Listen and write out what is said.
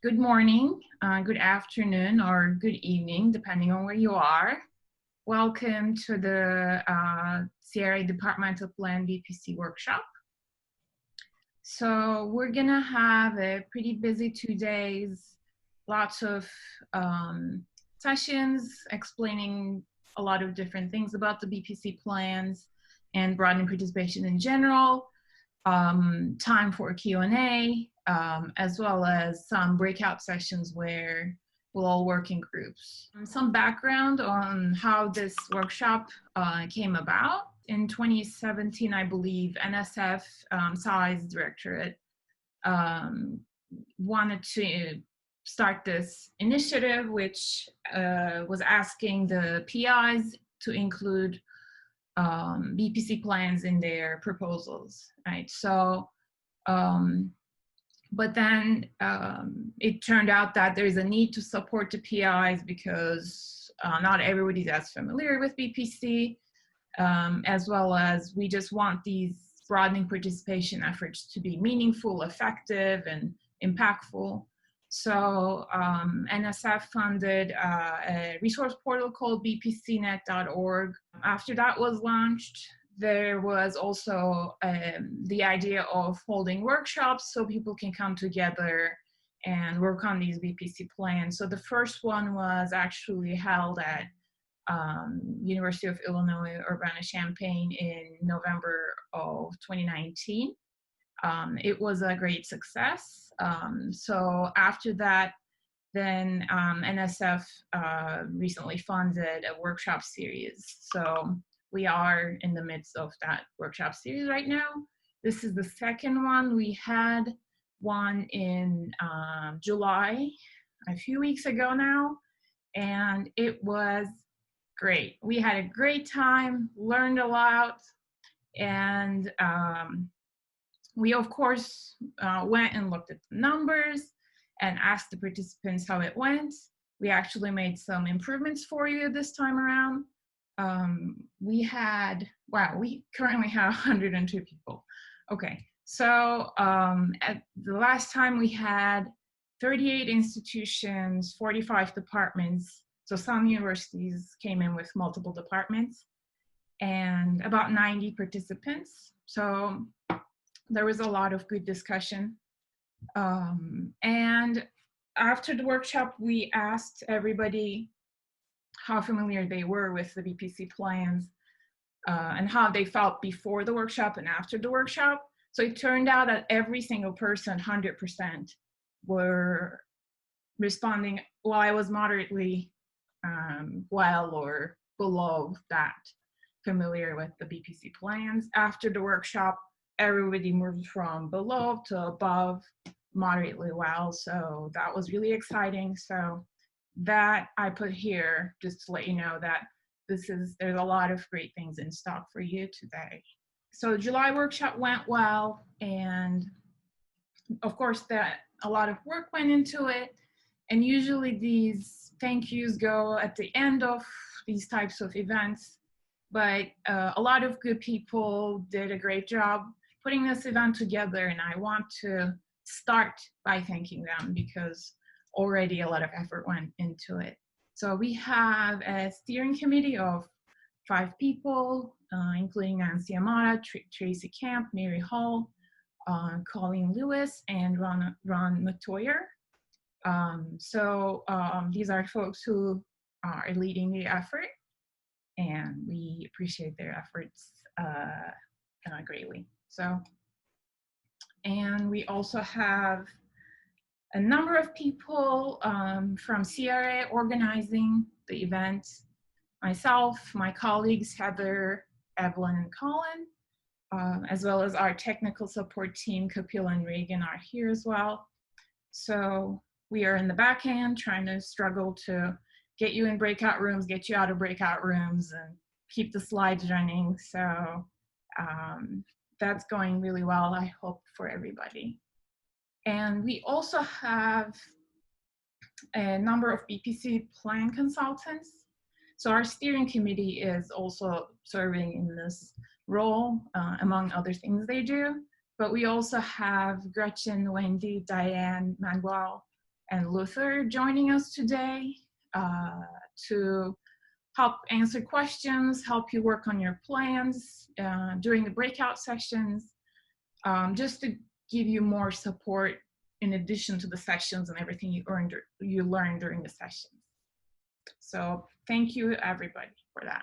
Good morning, good afternoon, or good evening, depending on where you are. Welcome to the CRA Departmental Plan BPC Workshop. So we're gonna have a pretty busy 2 days, lots of sessions explaining a lot of different things about the BPC plans and broadening participation in general. Time for Q&A, as well as some breakout sessions where we'll all work in groups. Some background on how this workshop came about. In 2017, I believe, NSF Size Directorate wanted to start this initiative, which was asking the PIs to include BPC plans in their proposals, right? So, but then it turned out that there's a need to support the PIs because not everybody's as familiar with BPC, as well as we just want these broadening participation efforts to be meaningful, effective, and impactful. So NSF funded a resource portal called bpcnet.org. After that was launched, there was also the idea of holding workshops so people can come together and work on these BPC plans. So the first one was actually held at University of Illinois Urbana-Champaign in November of 2019. It was a great success. So after that, then NSF recently funded a workshop series. So we are in the midst of that workshop series right now. This is the second one. We had one in July, a few weeks ago now, and it was great. We had a great time, learned a lot, and we, of course, went and looked at the numbers and asked the participants how it went. We actually made some improvements for you this time around. We currently have 102 people. Okay, so at the last time we had 38 institutions, 45 departments. So some universities came in with multiple departments and about 90 participants. So there was a lot of good discussion. And after the workshop, we asked everybody how familiar they were with the BPC plans and how they felt before the workshop and after the workshop. So it turned out that every single person, 100%, were responding, well, I was moderately well or below that, familiar with the BPC plans. After the workshop, everybody moved from below to above, moderately well. So that was really exciting. So that I put here just to let you know that there's a lot of great things in stock for you today. So July workshop went well, and of course a lot of work went into it. And usually these thank yous go at the end of these types of events, but a lot of good people did a great job putting this event together, and I want to start by thanking them because already a lot of effort went into it. So we have a steering committee of 5 people, including Nancy Amata, Tracy Camp, Mary Hall, Colleen Lewis, and Ron McToyer. These are folks who are leading the effort, and we appreciate their efforts greatly. So, and we also have a number of people from CRA organizing the event. Myself, my colleagues, Heather, Evelyn, and Colin, as well as our technical support team, Kapil and Reagan, are here as well. So we are in the back end trying to struggle to get you in breakout rooms, get you out of breakout rooms, and keep the slides running. So that's going really well, I hope, for everybody. And we also have a number of BPC plan consultants. So our steering committee is also serving in this role, among other things they do. but we also have Gretchen, Wendy, Diane, Manuel, and Luther joining us today to help answer questions, help you work on your plans during the breakout sessions, just to give you more support in addition to the sessions and everything you learned during the sessions. So thank you everybody for that.